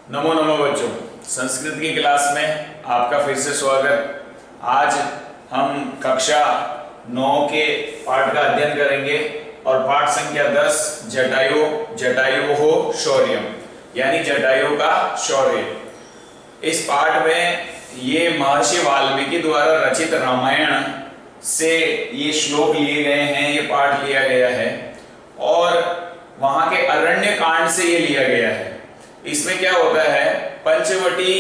नमो नमो बच्चों, संस्कृत की क्लास में आपका फिर से स्वागत। आज हम कक्षा 9 के पाठ का अध्ययन करेंगे और पाठ संख्या 10 जटायुः शौर्यम यानी जटायु का शौर्य। इस पाठ में ये महर्षि वाल्मीकि द्वारा रचित रामायण से ये श्लोक लिए गए हैं, ये पाठ लिया गया है और वहां के अरण्य कांड से ये लिया गया है। इसमें क्या होता है, पंचवटी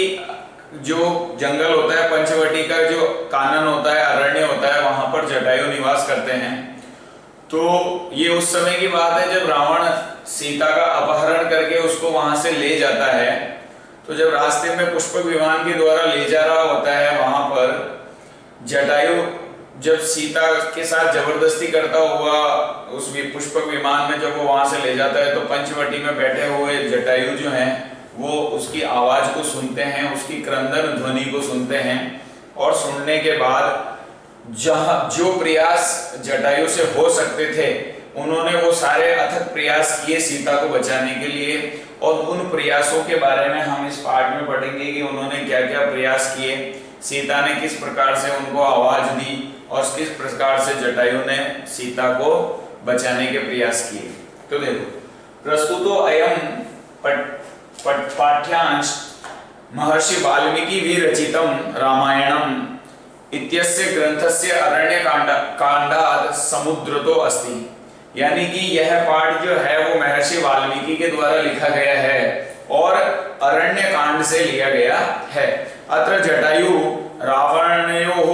जो जंगल होता है, पंचवटी का जो कानन होता है, अरण्य होता है, वहां पर जटायु निवास करते हैं। तो ये उस समय की बात है जब रावण सीता का अपहरण करके उसको वहां से ले जाता है। तो जब रास्ते में पुष्पक विमान के द्वारा ले जा रहा होता है, वहां पर जटायु जब सीता के साथ जबरदस्ती करता हुआ उस पुष्पक विमान में जब वो वहां से ले जाता है, तो पंचवटी में बैठे हुए जटायु जो हैं वो उसकी आवाज को सुनते हैं, उसकी क्रंदन ध्वनि को सुनते हैं और सुनने के बाद जहां जो प्रयास जटायु से हो सकते थे उन्होंने वो सारे अथक प्रयास किए सीता को बचाने के लिए। और उन प्रयासों के बारे में हम इस पाठ में पढ़ेंगे कि उन्होंने क्या क्या प्रयास किए, सीता ने किस प्रकार से उनको आवाज दी और किस प्रकार से जटायु ने सीता को बचाने के प्रयास किए। तो देखो, प्रस्तुतो अयम पाठ्यांश महर्षि वाल्मीकि विरचितम रामायणम इत्यस्य ग्रंथस्य अरण्य कांडात् समुद्रतो अस्ति। यानी कि यह पाठ जो है वो महर्षि वाल्मीकि के द्वारा लिखा गया है और अरण्य कांड से लिया गया है। अत्र जटायु रावणयोः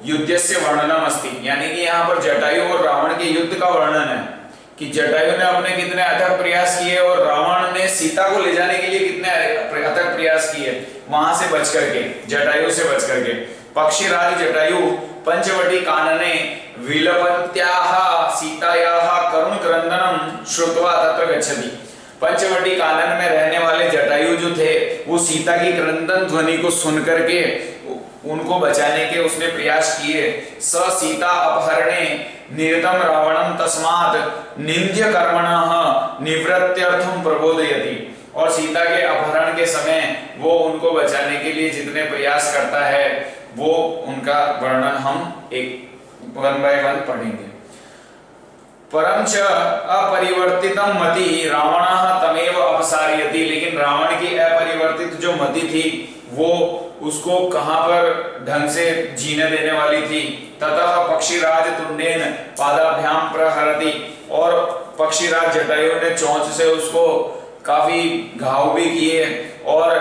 युद्धस्य वर्णनम अस्ति। यानी कि यहाँ पर जटायु और रावण के युद्ध का वर्णन है कि जटायु ने अपने कितने अथक प्रयास किए और रावण ने सीता को ले जाने के लिए कितने अथक प्रयास किए वहां से बच करके, जटायु से बच करके। पक्षीराज जटायु पंचवटी कानने विलपन्त्याः सीतायाः करुण क्रंदनम श्रुत्वा तत्र गच्छति। पंचवटी कानन में रहने वाले जटायु जो थे वो सीता की क्रंदन ध्वनि को सुन करके उनको बचाने के उसने प्रयास किए। स सीता अपहरणे निरतम रावणम तस्मात् निंद्य कर्मणः निवृत्त्यर्थम प्रबोधयति। और सीता के अपहरण के समय वो उनको बचाने के लिए जितने प्रयास करता है वो उनका वर्णन हम एक वन बाय वन पढ़ेंगे। परंच अपरिवर्तितम मति रावणः तमेव अपसारयति। लेकिन रावण की अपरिवर्तित जो मति थी वो उसको कहां पर ढंग से जीने देने वाली थी। ततः पक्षीराज तुंडेन पादाभ्याम प्रहरति। और पक्षीराज जटायु ने चोंच से उसको काफी घाव भी किए और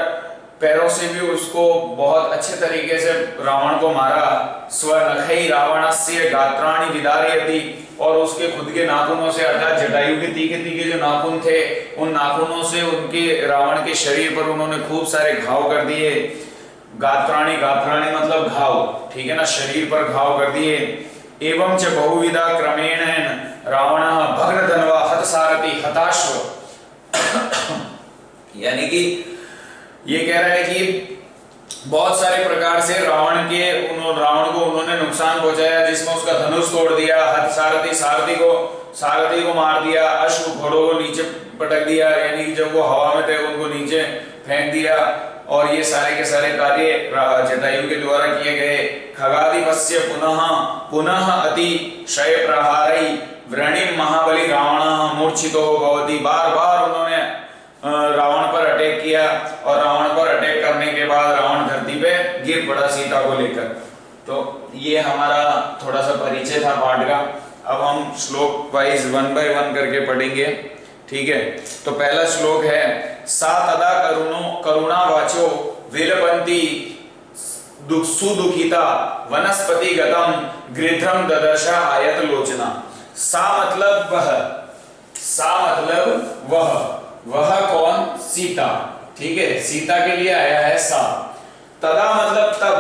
पैरों से भी उसको बहुत अच्छे तरीके से रावण को मारा। स्वनखै रावणस्य गात्राणि विदारयति। और उसके खुद के नाखूनों से, अर्थात जटायु के तीखे तीखे जो नाखून थे उन नाखूनों से उनके रावण के शरीर पर उन्होंने खूब सारे घाव कर दिए। गात्राणि, गात्राणि मतलब घाव, ठीक है ना, शरीर पर घाव कर दिए। एवं च बहुविधा क्रमेण रावणः भग्नधन्वा हतसारथि हताश्व। यानी कि ये कह रहा है कि बहुत सारे प्रकार से रावण को उन्होंने नुकसान पहुंचाया, जिसमें उसका धनुष तोड़ दिया, सारथी को मार दिया, अश्व घोड़ों को नीचे पटक दिया, यानी जब वो हवा में थे उनको नीचे फेंक दिया। और ये सारे के सारे कार्य जटायु के द्वारा किए गए। खगाधिपस्य पुनः अति क्षय प्रहारै व्रणिम महाबली रावणः मूर्छितो भवति। बार बार उन्होंने रावण पर अटैक किया और रावण पर अटैक करने के बाद रावण धरती पे गिर पड़ा सीता को लेकर। तो ये हमारा थोड़ा सा परिचय था पाठ का। अब हम श्लोक वाइज वन बाय वन करके पढ़ेंगे, ठीक है। तो पहला श्लोक है, सा तदा करुणा वाचो विलपन्ति सुदुखिता वनस्पति गतम गृध्रम ददर्शा आयत लोचना। सा मतलब वह कौन, सीता, ठीक है, सीता के लिए आया है सा। तदा मतलब तब,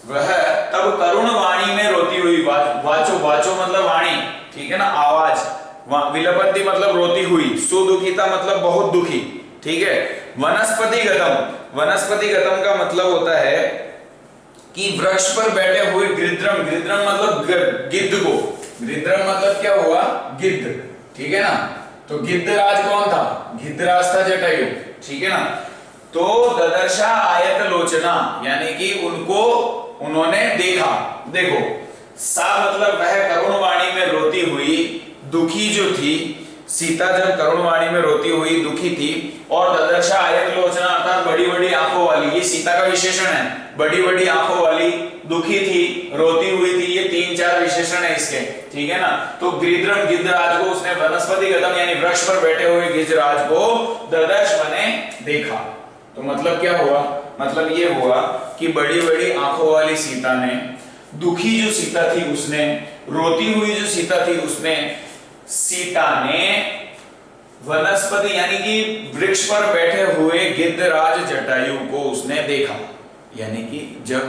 वह तब करुण वाणी में रोती हुई, वाचो मतलब वाणी, ठीक है ना, आवाज। विलपन्ति मतलब रोती हुई, सुदुखिता मतलब बहुत दुखी, ठीक है। वनस्पति गतम का मतलब होता है कि वृक्ष पर बैठे हुए गृध्रम मतलब गिद्ध को, गृध्रम मतलब क्या हुआ, गिद्ध, ठीक है ना। तो गिद्धराज कौन था, गिद्धराज था जटायु, ठीक है ना। तो ददर्शा आयत लोचना यानी कि उनको उन्होंने देखा। देखो सा मतलब वह करुण वाणी में रोती हुई दुखी जो थी, सीता जब करुण वाणी में रोती हुई दुखी थी, और ददर्शा आयत लोचना अर्थात बड़ी बड़ी आंखों वाली, ये सीता का विशेषण है, बड़ी बड़ी आंखों वाली, दुखी थी, रोती हुई थी, ये 3-4 विशेषण है इसके, ठीक है ना। तो गिरिद्रम गिद्धराज को उसने वनस्पति गदम यानी वृक्ष पर बैठे हुए गिद्धराज को ददर्श बने देखा। तो मतलब क्या हुआ, मतलब ये हुआ कि बड़ी बड़ी आंखों वाली सीता ने, दुखी जो सीता थी उसने, रोती हुई जो सीता थी उसने, सीता ने वनस्पति यानी कि वृक्ष पर बैठे हुए गिद्धराज जटायु को उसने देखा। यानी कि जब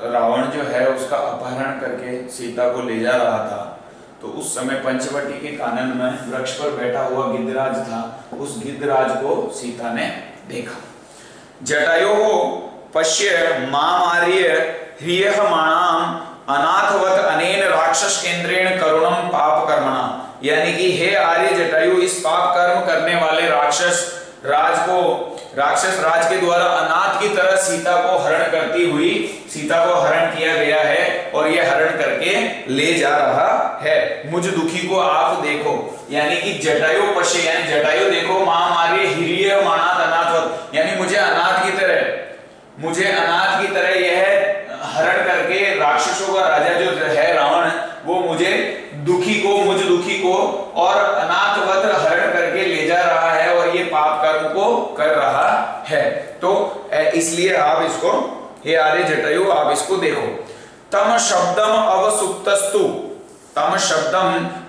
रावण जो है उसका अपहरण करके सीता को ले जा रहा था, तो उस समय पंचवटी के कानन में वृक्ष पर बैठा हुआ गिद्धराज था, उस गिद्धराज को सीता ने देखा। जटायो पश्य मामार्य ह्रियमाणाम अनाथवत अनेन राक्षस केंद्रेण करुणम पाप कर्मणा, यानी कि हे आर्य जटायु, इस पाप कर्म करने वाले राक्षस राज के द्वारा अनाथ की तरह सीता को हरण करती हुई, सीता को हरण किया गया है और ये हरण करके ले जा रहा है। मुझ दुखी को आप देखो, यानी कि जटायु पश्य यानी जटायु देखो, मां मारे हिरिय मानात अनाथवत, यानी मुझे अनाथ की तरह यह हरण करके राक्षसों का राजा जो है रावण, वो मुझ दुखी को और अनाथवत हरण करके ले जा रहा है और ये पाप कर्म को कर रहा है। तो इसलिए आप इसको, हे आर्य जटायु, आप इसको देखो। तम शब्दम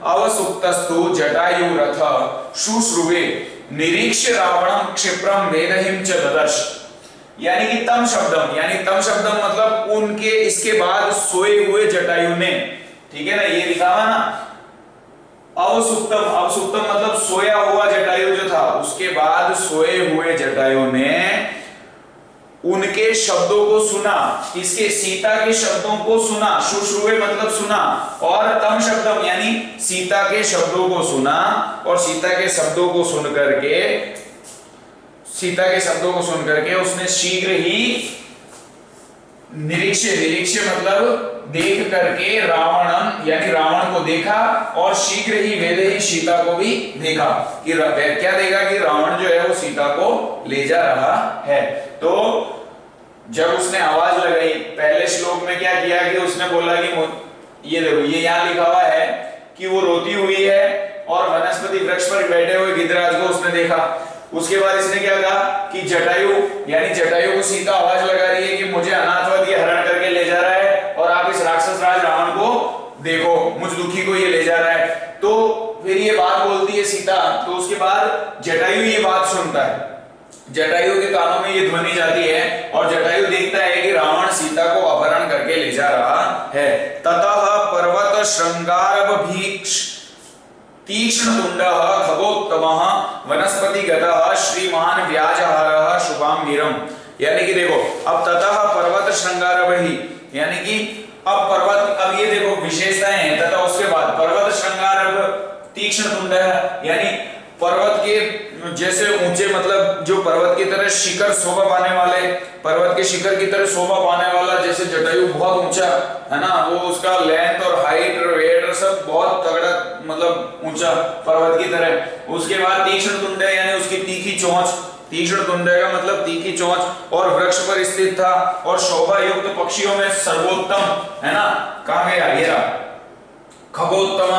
अवसुप्तस्तु जटायु रथ शुश्रुवे निरीक्ष रावणम क्षिप्रम वेदहिम च ददर्श, यानी कि तम शब्दम मतलब उनके इसके बाद सोए हुए जटायु ने, ठीक है ना, ये लिखा हुआ ना अवसुप्तम मतलब सोया हुआ जटायु जो था, उसके बाद सोए हुए जटायु ने उनके शब्दों को सुना, इसके सीता के शब्दों को सुना, शुश्रुवे मतलब सुना, और तम शब्दम यानी सीता के शब्दों को सुना, और सीता के शब्दों को सुन करके उसने शीघ्र ही निरीक्ष मतलब देख करके रावणन यानी रावण को देखा, और शीघ्र ही वेदे ही सीता को भी देखा कि क्या देखा कि रावण जो है वो सीता को ले जा रहा है। तो जब उसने आवाज लगाई, पहले श्लोक में क्या किया कि उसने बोला कि ये देखो, ये यहाँ लिखा हुआ है कि वो रोती हुई है और वनस्पति वृक्ष पर बैठे हुए गिद्धराज को उसने देखा। उसके बाद इसने क्या कहा कि जटायु को सीता आवाज लगा रही है कि मुझे अनाथवत ये हरण करके ले जा रहा है और आप इस राक्षस राज रावण को देखो, मुझ दुखी को ये ले जा रहा है। तो फिर ये बात बोलती है सीता, तो उसके बाद जटायु ये बात सुनता है, जटायु के कानों में ये ध्वनि जाती है और जटायु देखता है कि रावण सीता को अपहरण करके ले जा रहा है। ततः पर्वत श्रृंगार भीक्ष तीक्ष्ण तुंडः खगोत्तमः वनस्पतिगतः श्रीमान व्याजहारः शुभांगिरम, यानी कि देखो अब ततः पर्वत श्रृंगारभि, यानी कि अब ये देखो विशेषताएं हैं, तथा उसके बाद पर्वत श्रृंगारभ तीक्ष्ण तुंडः, यानी पर्वत के जैसे ऊंचे मतलब जो पर्वत की तरह शिखर शोभा पाने वाले, पर्वत के शिखर की तरह शोभा पाने वाला जैसे जटायु बहुत ऊंचा है ना, वो उसका लेंथ और हाइट और वेट और सब बहुत तगड़ा मतलब ऊंचा पर्वत की तरह। उसके बाद तीक्ष्ण तुंड यानी उसकी तीखी चोंच, तीक्ष्ण तुंड का मतलब तीखी चोंच, और वृक्ष पर स्थित था, और शोभा युक्त पक्षियों में सर्वोत्तम है ना, कहां गया ये रहा, खगोत्तम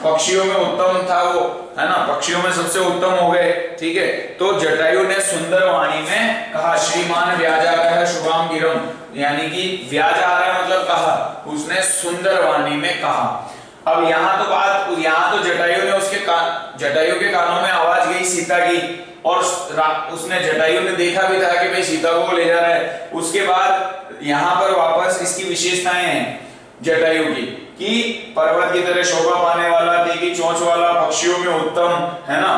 पक्षियों में उत्तम था वो है ना, पक्षियों में सबसे उत्तम हो गए, ठीक है। तो जटायु ने सुंदर वाणी में कहा श्रीमान व्याजारः शुभाम गिरम, यानी कि व्याजारः मतलब कहा, उसने सुंदर वाणी में कहा। अब यहाँ तो जटायु ने जटायु के कानों में आवाज गई सीता की, और उसने जटायु ने देखा भी था कि भाई सीता को ले जा रहा है। उसके बाद यहाँ पर वापस इसकी विशेषताएं हैं जटायु की कि पर्वत की तरह शोभा पाने वाला, तीखी चोंच वाला, पक्षियों में उत्तम है ना।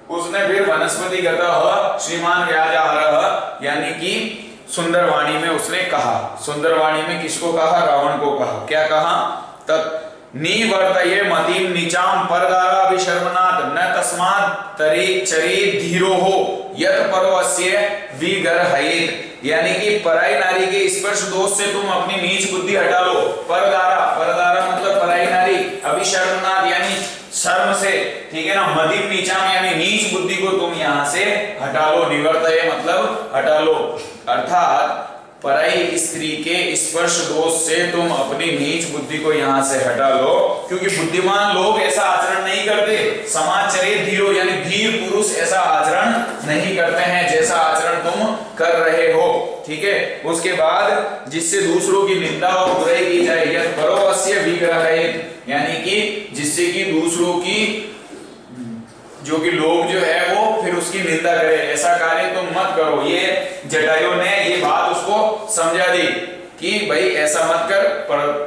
उसने फिर वनस्पतिगतः श्रीमान व्याजहारः यानी कि सुंदर वाणी में उसने कहा, सुंदर वाणी में किसको कहा, रावण को कहा। क्या कहा, तत् निवर्तये मतिम नीचाम परदारा विशर्मनात् न तस्मात् तरी चरी धीरो हो, यत परो अस्य विगर्हयेत, यानी कि पराई नारी के स्पर्श दोष से तुम अपनी नीच बुद्धि हटा लो। परदारा, परदारा मतलब पराई नारी, अभिशर्मनाथ यानी शर्म से, ठीक है ना, मदिम नीचाम यानी नीच बुद्धि को तुम यहाँ से हटा लो, निवर्तय मतलब हटा लो, अर्थात पराई स्त्री के स्पर्श दोष से तुम अपनी नीच बुद्धि को यहाँ से हटा लो, क्योंकि बुद्धिमान लोग ऐसा आचरण नहीं करते। समाचरित धीरो यानी धीर पुरुष ऐसा आचरण नहीं करते हैं जैसा आचरण तुम कर रहे हो, ठीक है। उसके बाद जिससे दूसरों की निंदा और बुराई की जाए, यह करो अस्य विग्रहयेत, यानी कि जिससे कि दूसरों की जो कि लोग जो है वो फिर उसकी निंदा करे, ऐसा कार्य तुम मत करो। ये जटायु ने ये बात उसको समझा दी कि भाई ऐसा मत कर,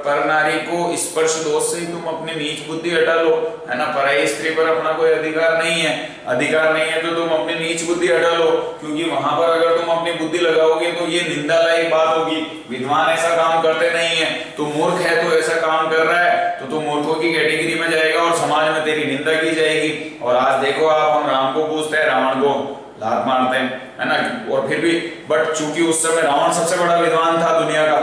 पर नारी को स्पर्श दोष से तुम अपनी नीच बुद्धि हटा लो, है ना। पराई स्त्री पर अपना कोई अधिकार नहीं है, अधिकार नहीं है तो तुम अपनी नीच बुद्धि हटा लो, क्योंकि वहां पर अगर तुम अपनी बुद्धि लगाओगे तो ये निंदा लायक बात होगी। विद्वान ऐसा काम करते नहीं है, तू मूर्ख है तो ऐसा काम कर रहा है तो तू मूर्खों की कैटेगरी में जाएगा और समाज में तेरी निंदा की जाएगी। और आज देखो आप, हम राम को पूछते हैं, रावण को लात मारते हैं, है ना। और फिर भी बट चूंकि उस समय रावण सबसे बड़ा विद्वान था दुनिया का,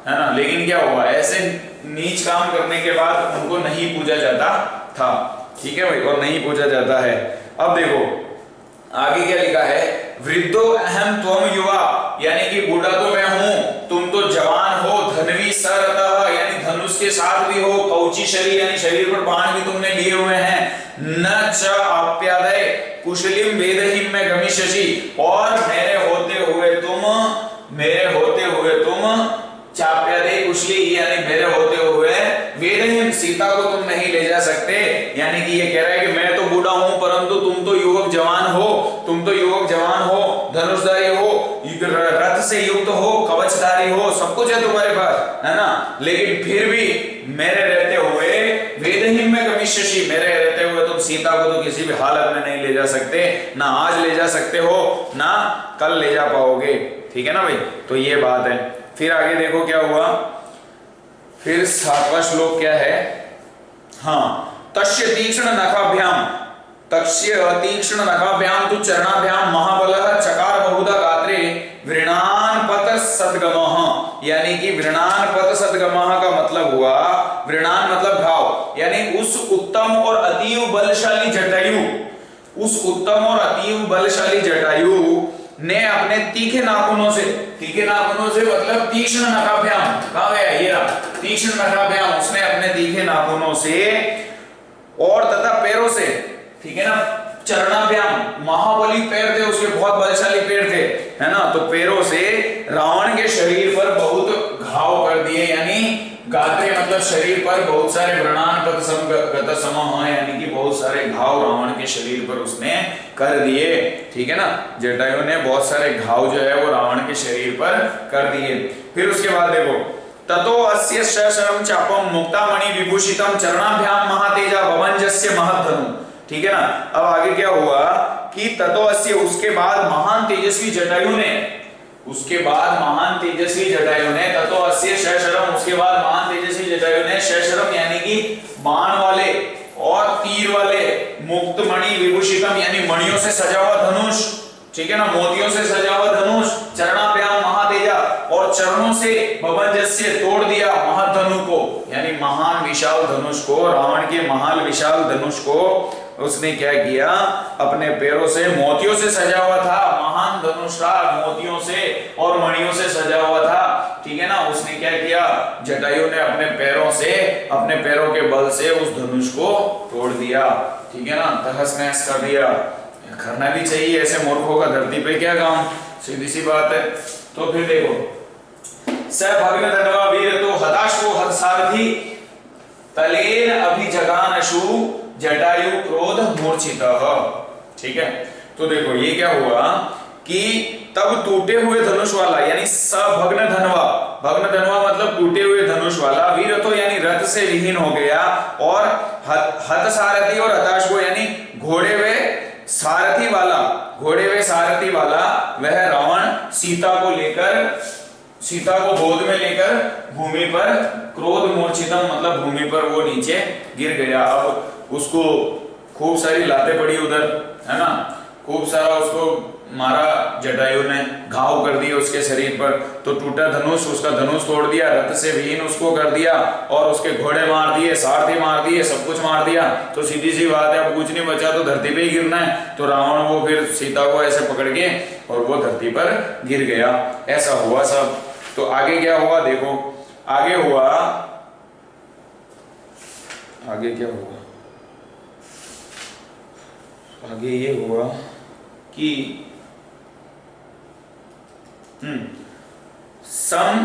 है ना, लेकिन क्या हुआ, ऐसे नीच काम करने के बाद उनको नहीं पूजा जाता था, ठीक है भाई, और नहीं पूजा जाता है। अब देखो आगे क्या लिखा है, वृद्धो अहम त्वम युवा, यानी कि बूढ़ा तो मैं हूं, तुम तो जवान हो, धनवी सरतः यानी धनुष के साथ भी हो, कौची शरीर यानी शरीर पर बाण भी तुमने लिए हुए हैं, न च आप्यादय कुशलिम वेदहिम में गमिष्यसि, और मेरे होते हुए तुम चाप्यादय कुशली यानी मेरे होते हुए वेदहिम सीता को तुम नहीं ले जा सकते। यानी कि ये कह रहा है कि मैं तो बूढ़ा हूं परंतु तुम तो युवक जवान हो, धनुषधारी हो, रथ से युक्त हो, कवचधारी हो, सब कुछ है तुम्हारे पास, है ना, लेकिन फिर भी मेरे रहते हुए वेदहिम में गमिष्यसि, मेरे रहते हुए तुम सीता को तो किसी भी हालत में नहीं ले जा सकते, ना आज ले जा सकते हो ना कल ले जा पाओगे, ठीक है ना भाई। तो ये बात है। फिर आगे देखो क्या हुआ, फिर 7वां श्लोक क्या है, हाँ, तस्य तीक्ष्ण नखाभ्याम तु चरणाभ्याम महाबलः चकार बहुधा गात्रे वृणानपत सद्गमः, यानी कि वृणानपत सद्गमः का मतलब हुआ, वृणान मतलब घाव, यानी उस उत्तम और अतीव बलशाली जटायु ने अपने तीखे नाखूनों से मतलब तीक्ष्ण नखाभ्याम, कहां गया ये रहा, तीक्ष्ण नखाभ्याम, उसने अपने तीखे नाखूनों से और तथा पैरों से, ठीक है ना, चरणाभ्याम, महाबली पैर थे उसके, बहुत बलशाली पैर थे, है ना, तो पैरों से रावण के शरीर पर बहुत घाव कर दिए, यानी गात्रे मतलब शरीर पर बहुत सारे व्रणानपत समः, यानी कि बहुत सारे घाव रावण के शरीर पर उसने कर दिए, ठीक है ना। जटायु ने बहुत सारे घाव जो है वो रावण के शरीर पर कर दिए। फिर उसके बाद देखो, ततो अस्य शशरम चापम मुक्तामणि विभूषितम चरणाभ्याम महातेजा भवंजस्य महद्धनु, ठीक है ना। अब आगे क्या हुआ कि ततो अस्य, उसके बाद महान तेजस्वी जटायु ने, ततो अस्य शशरम, उसके बाद महान तेजस्वी जटायु ने, शशरम यानी कि बाण वाले और तीर वाले, मुक्तमणि विभूषितम यानी मणियों से सजा हुआ धनुष, ठीक है ना, मोतियों से सजा हुआ धनुष, चरणाभ्याम महातेजा, और चरणों से भवंजस्य तोड़ दिया महाधनु को, यानी महान विशाल धनुष को, रावण के महान विशाल धनुष को उसने क्या किया, अपने पैरों से, मोतियों से सजा हुआ था, महान धनुष था, मोतियों से और मणियों से सजा हुआ था, ठीक है ना। उसने क्या किया, जटायु ने अपने पैरों के बल से उस धनुष को तोड़ दिया, ठीक है ना, तहस नहस कर दिया। करना भी चाहिए, ऐसे मूर्खों का धरती पे क्या काम, सीधी सी बात है। तो फिर देखो, स भग्न धनवा वीर तो हताशो हतसारथी तलेन अभिजगानशु जटायु क्रोध मूर्छितः, ठीक है। तो देखो ये क्या हुआ कि तब टूटे हुए धनुष वाला, यानी सभग्न धनवा, भग्न धनवा मतलब टूटे हुए धनुष वाला, वीर तो यानी रथ से विहीन हो गया, और हत सारथी और हताश को यानी घोड़े वे सारथी वाला वह रावण सीता को गोद में लेकर भूमि पर क्रोध मूर्छितम मतलब भूमि पर वो नीचे गिर गया। अब उसको खूब सारी लातें पड़ी उधर, है ना, खूब सारा उसको मारा जटायु ने, घाव कर दिए उसके शरीर पर, तो टूटा धनुष, उसका धनुष तोड़ दिया, रथ से विहीन उसको कर दिया, और उसके घोड़े मार दिए, सारथी मार दिए, सब कुछ मार दिया। तो सीधी सी बात है, अब कुछ नहीं बचा तो धरती पे ही गिरना है। तो रावण वो फिर सीता को ऐसे पकड़ के और वो धरती पर गिर गया। ऐसा हुआ सब। तो आगे क्या हुआ देखो, आगे हुआ, आगे क्या हुआ, आगे ये हुआ कि सम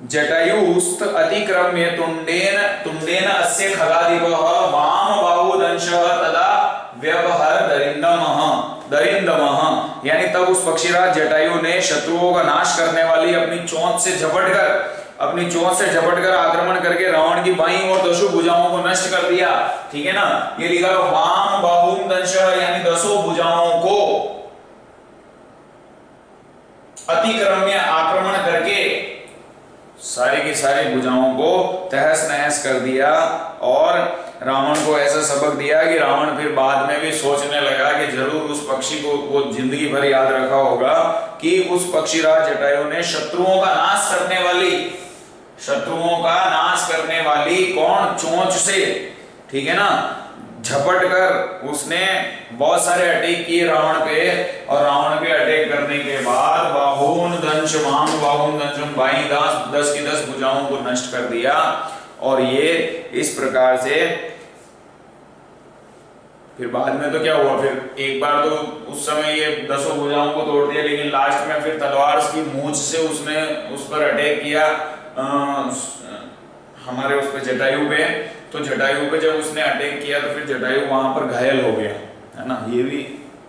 जटायुस्त अतिक्रम्य तुंडेन अस्य खगाधिपः वाम बाहुदंशः तदा व्यवहर दरिंदमः, यानी तब उस पक्षीराज जटायु ने शत्रुओं का नाश करने वाली अपनी चोंच से झपटकर आक्रमण करके रावण की बाईं और दसों भुजाओं को नष्ट कर दिया। ठीक है ना, ये लिखा वाम बाहुम दंशः, यानी दसों भुजाओं को अतिक्रम्य आक्रमण करके सारी की सारी भुजाओं को तहस नहस कर दिया। और रावण को ऐसा सबक दिया कि रावण फिर बाद में भी सोचने लगा कि जरूर उस पक्षी को वो जिंदगी भर याद रखा होगा कि उस पक्षीराज जटायु ने शत्रुओं का नाश करने वाली कौन, चोंच से, ठीक है ना, झपट कर उसने बहुत सारे अटैक किए रावण पे। और रावण पे अटैक करने के बाद बाहुन दंश बाई 10 की 10 भुजाओं को नष्ट कर दिया। और ये इस प्रकार से फिर बाद में तो क्या हुआ, फिर एक बार तो उस समय ये 10 भुजाओं को तोड़ दिया, लेकिन लास्ट में फिर तलवार की मूंछ से उसने उस पर अटैक किया, हमारे उस पे जटायु पे। तो जटायु पे जब उसने अटैक किया तो फिर जटायु वहां पर घायल हो गया, है ना। ये भी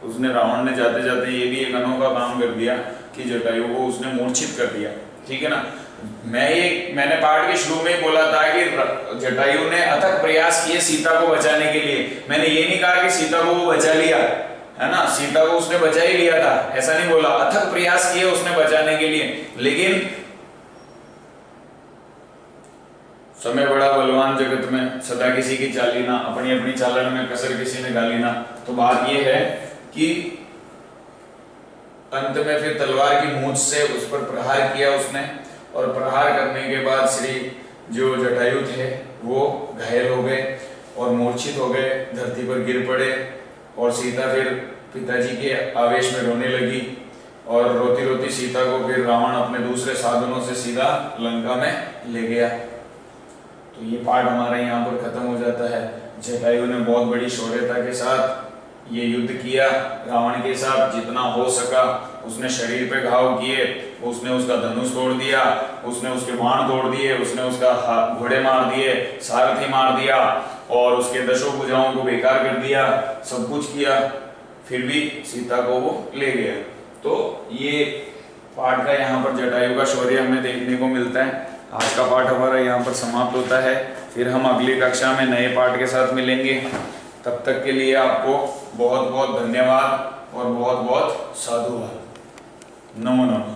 उसने, रावण ने जाते जाते ये भी एक अनोखा काम कर दिया कि जटायु को उसने मूर्छित कर दिया। ठीक है ना। मैंने पाठ के शुरू में बोला था कि जटायु ने अथक प्रयास किए सीता को बचाने के लिए। मैंने ये नहीं कहा कि सीता को वो बचा लिया, है ना, सीता को उसने बचा ही लिया था, ऐसा नहीं बोला। अथक प्रयास किए उसने बचाने के लिए, लेकिन समय बड़ा बलवान जगत में, सदा किसी की चाली ना, अपनी अपनी चालन में कसर किसी ने गाली ना। तो बात ये है कि अंत में फिर तलवार की मूंछ से उस पर प्रहार किया उसने, और प्रहार करने के बाद श्री जो जटायु थे वो घायल हो गए और मूर्छित हो गए, धरती पर गिर पड़े। और सीता फिर पिताजी के आवेश में रोने लगी, और रोती रोती सीता को फिर रावण अपने दूसरे साधनों से सीधा लंका में ले गया। तो ये पाठ हमारा यहाँ पर खत्म हो जाता है। जटायु ने बहुत बड़ी शौर्यता के साथ ये युद्ध किया रावण के साथ, जितना हो सका उसने शरीर पे घाव किए, उसने उसका धनुष तोड़ दिया, उसने उसके बाण तोड़ दिए, उसने उसका घोड़े मार दिए, सारथी मार दिया, और उसके 10 भुजाओं को बेकार कर दिया, सब कुछ किया, फिर भी सीता को वो ले गया। तो ये पाठ का यहाँ पर जटायु का शौर्य हमें देखने को मिलता है। आज का पाठ हमारा यहाँ पर समाप्त होता है। फिर हम अगली कक्षा में नए पाठ के साथ मिलेंगे। तब तक के लिए आपको बहुत बहुत धन्यवाद और बहुत बहुत साधुवाद। नमो नमः।